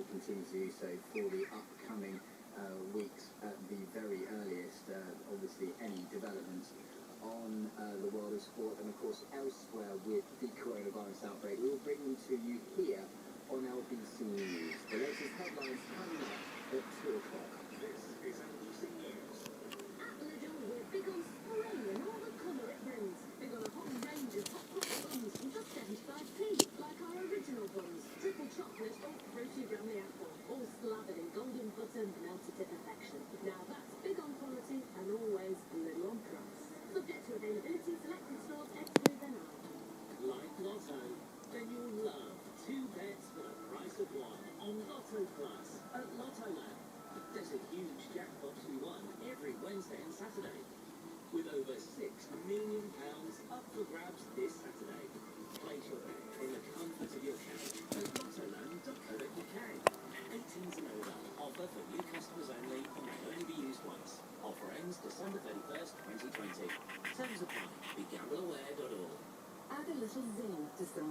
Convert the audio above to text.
continue to do so for the upcoming weeks at the very earliest. Obviously, any developments on the world of sport and, of course, elsewhere with the coronavirus outbreak, we will bring them to you here on LBC News. The latest headlines coming up at 2 o'clock. This is LBC News. At Lidl, we're big on spring and all the colour it brings. Big on a whole range of hot buns from just 75p, like our original buns, triple chocolate or fruity brownie apple, all slathered in golden butter melted to perfection. Now that's big on quality and always little on price. Subject to availability, selected stores, exclude their name. Like Lotto? Then you'll love 2 bets for the price of 1 on Lotto Plus at Lottoland. There's a huge jackpot to be won every Wednesday and Saturday, with over £6 million up for grabs this Saturday. Place your bet in the comfort of your couch at lottoland.co.uk. 18s and over. Offer for new customers only and may only be used once. Offer ends December 31st, 2020. Terms apply. BeGambleAware.org. Add a little zing to someone.